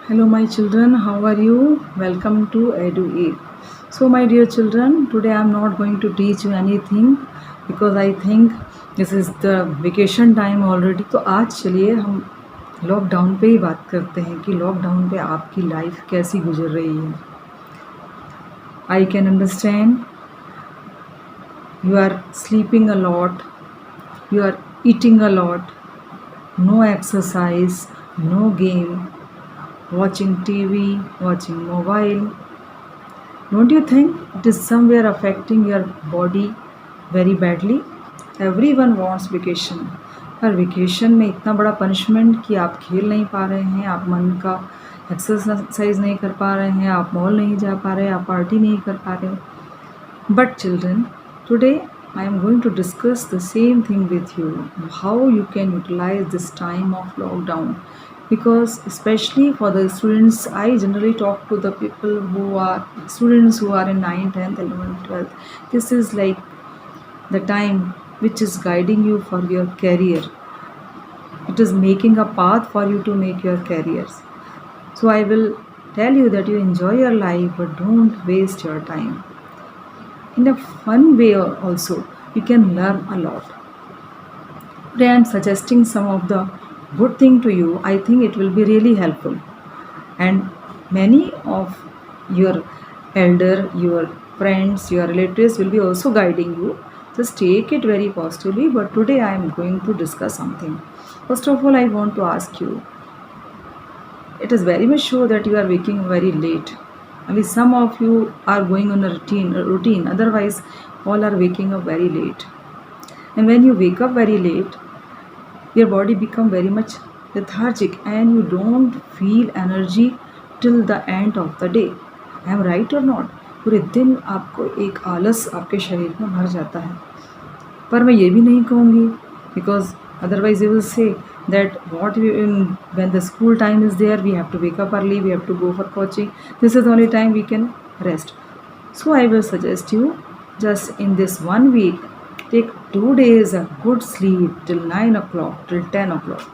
Hello, my children. How are you? Welcome to EduAid. So, my dear children, today I am not going to teach you anything because I think this is the vacation time already. तो आज चलिए हम lockdown पे ही बात करते हैं कि lockdown पे आपकी लाइफ कैसी गुजर रही है. I can understand you are sleeping a lot, you are eating a lot, no exercise, no game, watching TV, watching mobile. Don't you think it is somewhere affecting your body very badly? Everyone wants vacation. पर vacation में इतना बड़ा punishment कि आप खेल नहीं पा रहे हैं, आप मन का एक्सरसाइज नहीं कर पा रहे हैं, आप मॉल नहीं जा पा रहे हैं, आप पार्टी नहीं कर पा रहे हो. But children, today I am going to discuss the same thing with you, how you can utilize this time of lockdown. Because especially for the students, I generally talk to the people who are students who are in 9th, 10th, 11th, 12th. This is like the time which is guiding you for your career. It is making a path for you to make your careers. So I will tell you that you enjoy your life, but don't waste your time. In a fun way also, you can learn a lot. Today I am suggesting some of the good thing to you. I think it will be really helpful. And many of your elder, your friends, your relatives will be also guiding you. Just take it very positively. But today I am going to discuss something. First of all, I want to ask you, it is very much sure that you are waking very late. At least some of you are going on a routine. Otherwise, all are waking up very late. And when you wake up very late, your body become very much lethargic and you don't feel energy till the end of the day. I am right or not? पूरे दिन आपको एक आलस आपके शरीर में भर जाता है. पर मैं ये भी नहीं कहूँगी, because otherwise you will say that when the school time is there, we have to wake up early, we have to go for coaching. This is the only time we can rest. So I will suggest you, just in this 1 week, take 2 days of good sleep till 9 o'clock, till 10 o'clock.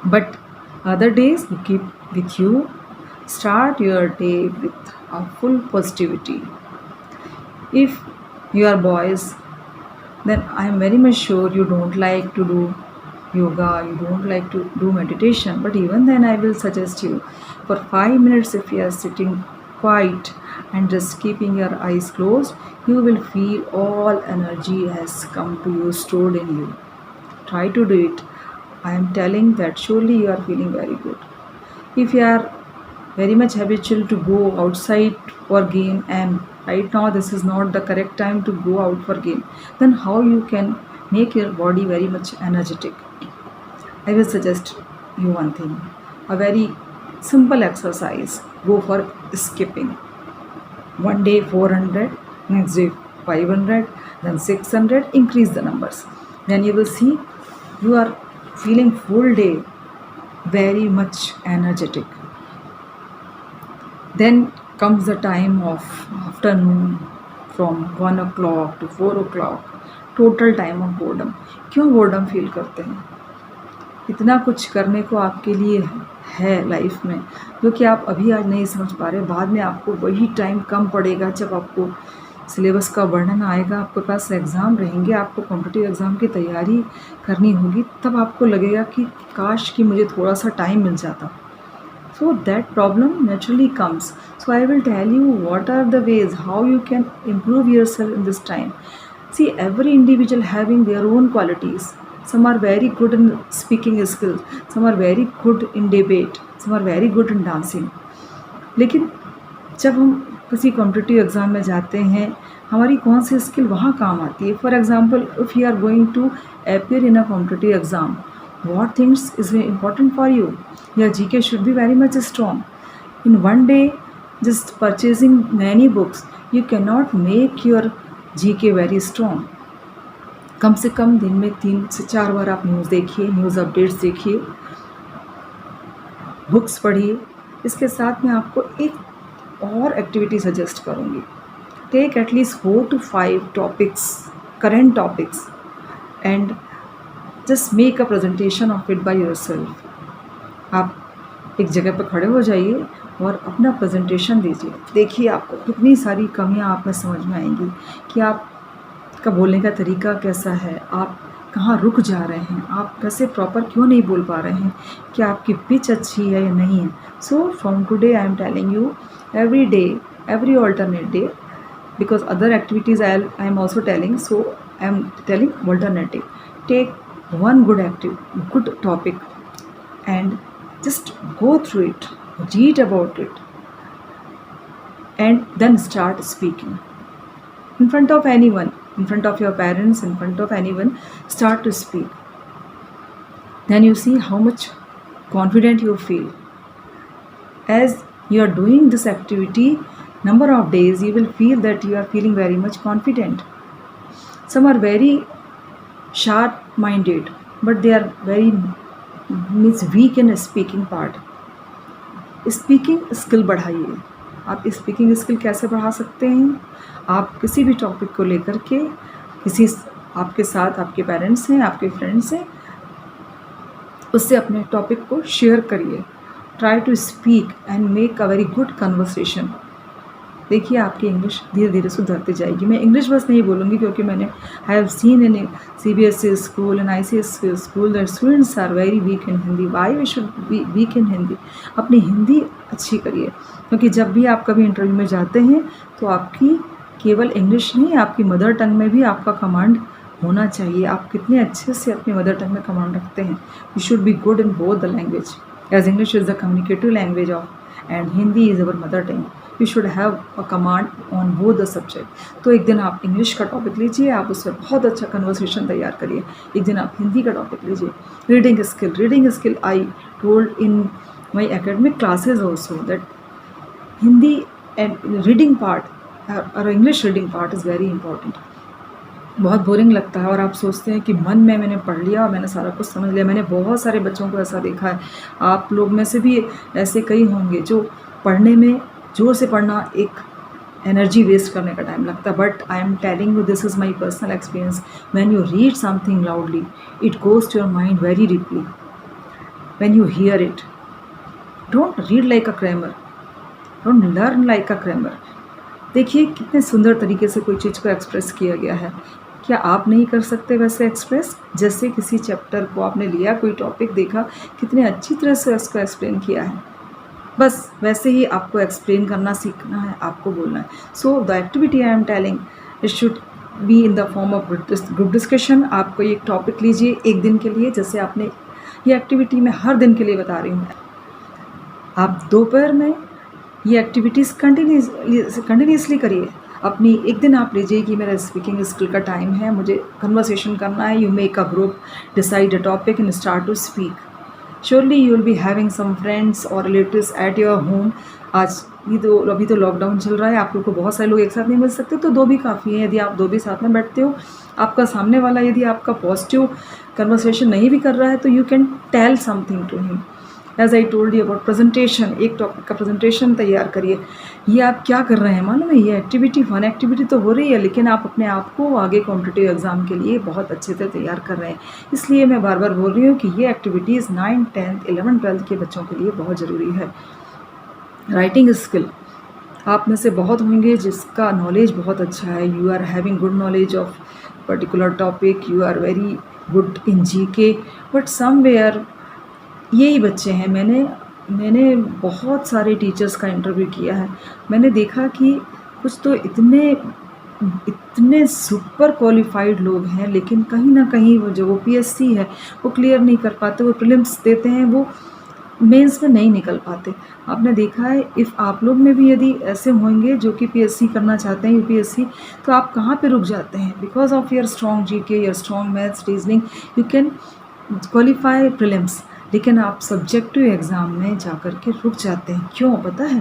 But other days you keep with you. Start your day with a full positivity. If you are boys, then I am very much sure you don't like to do yoga, you don't like to do meditation. But even then I will suggest you, for 5 minutes if you are sitting quiet and just keeping your eyes closed, you will feel all energy has come to you, stored in you. Try to do it. I am telling that surely you are feeling very good. If you are very much habitual to go outside for game and right now this is not the correct time to go out for game, then how you can make your body very much energetic? I will suggest you one thing, a very simple exercise. Go for skipping. One day 400, next day 500, then 600, increase the numbers. Then you will see you are feeling full day very much energetic. Then comes the time of afternoon from 1 o'clock to 4 o'clock, total time of boredom. क्यों boredom feel करते हैं? इतना कुछ करने को आपके लिए है लाइफ में जो कि आप अभी आज नहीं समझ पा रहे. बाद में आपको वही टाइम कम पड़ेगा जब आपको सिलेबस का वर्णन आएगा, आपके पास एग्ज़ाम रहेंगे, आपको कॉम्पिटिटिव एग्ज़ाम की तैयारी करनी होगी, तब आपको लगेगा कि काश कि मुझे थोड़ा सा टाइम मिल जाता. So that problem naturally comes. So I will tell you what are the ways how you can improve yourself in this time. See, every individual having their own qualities. Some are very good in speaking skills, some are very good in debate, some are very good in dancing. लेकिन जब हम किसी competitive exam में जाते हैं, हमारी कौन सी skill वहाँ काम आती है? For example, if you are going to appear in a competitive exam, what things is very important for you? Your GK should be very much strong. In one day, just purchasing many books, you cannot make your GK very strong. कम से कम दिन में 3 से 4 बार आप news देखिए, news updates देखिए, books पढ़िए. इसके साथ मैं आपको एक और एक्टिविटी सजेस्ट करूँगी. Take at least 4 to 5 topics, current topics, and just make a presentation of it by yourself. आप एक जगह पर खड़े हो जाइए और अपना प्रेजेंटेशन दीजिए। देखिए आपको कितनी सारी कमियां आप में समझ में आएंगी कि आपका बोलने का तरीका कैसा है, आप कहाँ रुक जा रहे हैं, आप कैसे प्रॉपर क्यों नहीं बोल पा रहे हैं, क्या आपकी पिच अच्छी है या नहीं है। So from today I am telling you every day, every alternate day, because other activities I am also telling, so I am telling alternative. Take one good topic and just go through it, read about it, and then start speaking in front of anyone, in front of your parents, in front of anyone. Start to speak, then you see how much confident you feel. As you are doing this activity number of days, you will feel that you are feeling very much confident. Some are very sharp minded, but they are very weak in speaking part. Speaking skill बढ़ाइए। आप speaking skill कैसे बढ़ा सकते हैं? आप किसी भी topic को लेकर के किसी आपके साथ आपके पेरेंट्स हैं, आपके फ्रेंड्स हैं, उससे अपने टॉपिक को शेयर करिए। Try to speak and make a very good conversation. देखिए आपकी इंग्लिश धीरे धीरे सुधरती जाएगी। मैं इंग्लिश बस नहीं बोलूँगी क्योंकि मैंने I have seen in CBSE school and ICSE school that students are very weak in Hindi. Why we should be weak in Hindi? अपनी हिंदी अच्छी करिए, क्योंकि जब भी आप कभी इंटरव्यू में जाते हैं तो आपकी केवल इंग्लिश नहीं, आपकी मदर टंग में भी आपका कमांड होना चाहिए। आप कितने अच्छे से अपनी मदर टंग में कमांड रखते हैं। You should be good in both the language, as English is the communicative language of and Hindi is our mother tongue. You should have a command on both the subject. तो एक दिन आप English का topic लीजिए, आप उससे बहुत अच्छा कन्वर्सेशन तैयार करिए। एक दिन आप हिंदी का टॉपिक लीजिए। Reading skill I told in my academic classes also that Hindi and reading part or English reading part is very important. बहुत बोरिंग लगता है और आप सोचते हैं कि मन में मैंने पढ़ लिया और मैंने सारा कुछ समझ लिया। मैंने बहुत सारे बच्चों को ऐसा देखा है, आप लोग में से भी ऐसे कई होंगे जो पढ़ने में ज़ोर से पढ़ना एक एनर्जी वेस्ट करने का टाइम लगता है। But I am telling you, this is my personal experience, when you read something loudly it goes to your mind very deeply. When you hear it, don't read like a crammer, don't learn like a crammer. देखिए कितने सुंदर तरीके से कोई चीज़ को express किया गया है। क्या आप नहीं कर सकते वैसे एक्सप्रेस? जैसे किसी चैप्टर को आपने लिया, कोई टॉपिक देखा, कितने अच्छी तरह से उसको एक्सप्लेन किया है, बस वैसे ही आपको एक्सप्लेन करना सीखना है, आपको बोलना है। So the activity I am telling it should be in the form of group discussion. आप कोई एक टॉपिक लीजिए एक दिन के लिए, जैसे आपने ये एक्टिविटी मैं हर दिन के लिए बता रही हूँ। आप दोपहर में ये एक्टिविटीज़ कंटिन्यूसली करिए। अपनी एक दिन आप लीजिए कि मेरा स्पीकिंग स्किल का टाइम है, मुझे कन्वर्सेशन करना है। You make a group, decide a topic and start to speak. Surely you will be having some friends और रिलेटिव्स एट योर होम। आज अभी तो लॉकडाउन चल रहा है, आप लोग को बहुत सारे लोग एक साथ नहीं मिल सकते, तो दो भी काफ़ी हैं। यदि आप दो भी साथ में बैठते हो, आपका सामने वाला यदि आपका पॉजिटिव कन्वर्सेशन नहीं भी कर रहा है तो you can tell something to him. As I told you about presentation, एक टॉपिक का प्रेजेंटेशन तैयार करिए। ये आप क्या कर रहे हैं मालूम है? ये एक्टिविटी फन एक्टिविटी तो हो रही है, लेकिन आप अपने आप को आगे कॉम्पिटिटिव एग्ज़ाम के लिए बहुत अच्छे से तैयार कर रहे हैं। इसलिए मैं बार बार बोल रही हूँ कि ये activities 9th 10th 11th 12th के बच्चों के लिए बहुत ज़रूरी है। राइटिंग स्किल, आप में से बहुत होंगे जिसका नॉलेज बहुत अच्छा है। You are having good knowledge of particular topic, you are very good in GK, but somewhere यही बच्चे हैं। मैंने बहुत सारे टीचर्स का इंटरव्यू किया है। मैंने देखा कि कुछ तो इतने सुपर क्वालिफाइड लोग हैं, लेकिन कहीं ना कहीं वो जो वो PSC है वो क्लियर नहीं कर पाते। वो प्रीलिम्स देते हैं, वो मेंस में नहीं निकल पाते। आपने देखा है, इफ़ आप लोग में भी यदि ऐसे होंगे जो कि PSC करना चाहते हैं, UPSC, तो आप कहाँ पे रुक जाते हैं? Because of your strong GK, your strong maths, reasoning, you can qualify prelims, लेकिन आप सब्जेक्टिव एग्ज़ाम में जाकर के रुक जाते हैं। क्यों पता है?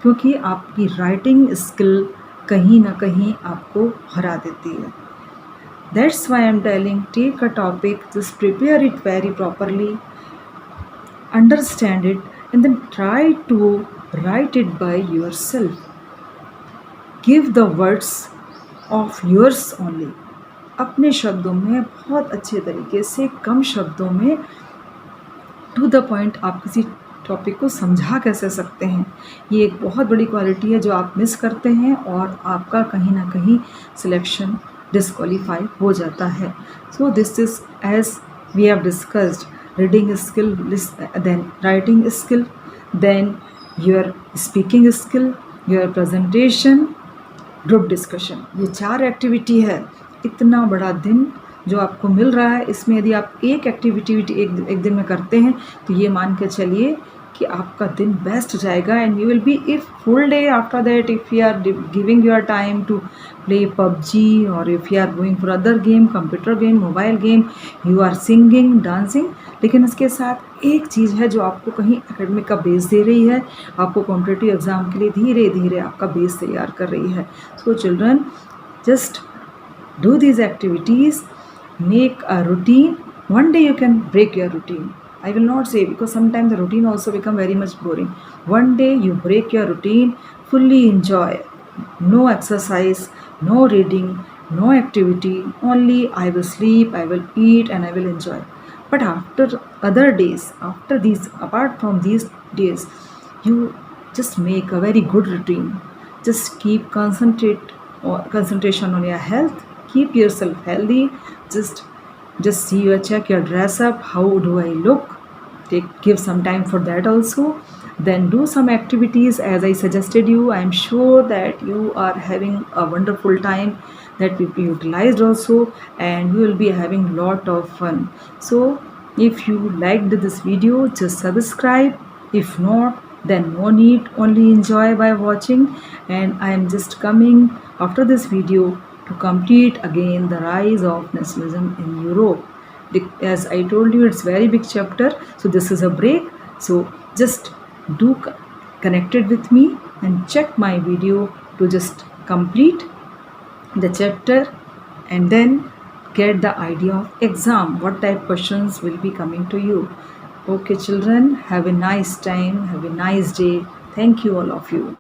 क्योंकि आपकी राइटिंग स्किल कहीं ना कहीं आपको हरा देती है। That's why I am telling, take a topic, just prepare it very properly, understand it and then try to write it by yourself. Give the words of yours only. अपने शब्दों में बहुत अच्छे तरीके से, कम शब्दों में, टू द पॉइंट आप किसी टॉपिक को समझा कैसे सकते हैं। ये एक बहुत बड़ी क्वालिटी है जो आप मिस करते हैं और आपका कहीं ना कहीं सिलेक्शन डिस्क्वालीफाई हो जाता है। So this is as we have discussed reading skill, then writing skill, then your speaking skill, your presentation, group discussion. ये 4 एक्टिविटी है। इतना बड़ा दिन जो आपको मिल रहा है, इसमें यदि आप एक एक्टिविटी एक दिन में करते हैं तो ये मान के चलिए कि आपका दिन बेस्ट जाएगा and you will be if full day after that if you are giving your time to play PUBG और if you are going for other game, computer game, mobile game, you are singing, dancing. लेकिन इसके साथ एक चीज़ है जो आपको कहीं academic का बेस दे रही है, आपको कॉम्पिटिटिव एग्ज़ाम के लिए धीरे धीरे आपका बेस तैयार कर रही है। So children, just do these activities, make a routine. One day you can break your routine. I will not say, because sometimes the routine also become very much boring. One day you break your routine, fully enjoy. No exercise, no reading, no activity, only I will sleep, I will eat and I will enjoy. But after other days, after these, apart from these days, you just make a very good routine. Just keep concentration on your health. Keep yourself healthy. Just see your check your dress up. How do I look? Give some time for that also. Then do some activities as I suggested you. I am sure that you are having a wonderful time that will be utilized also, and you will be having lot of fun. So if you liked this video, just subscribe. If not, then no need, only enjoy by watching. And I am just coming after this video to complete again the rise of nationalism in Europe. As I told you, it's very big chapter, so this is a break. So just do connected with me and check my video to just complete the chapter and then get the idea of exam, what type questions will be coming to you. Okay children, have a nice time, have a nice day. Thank you all of you.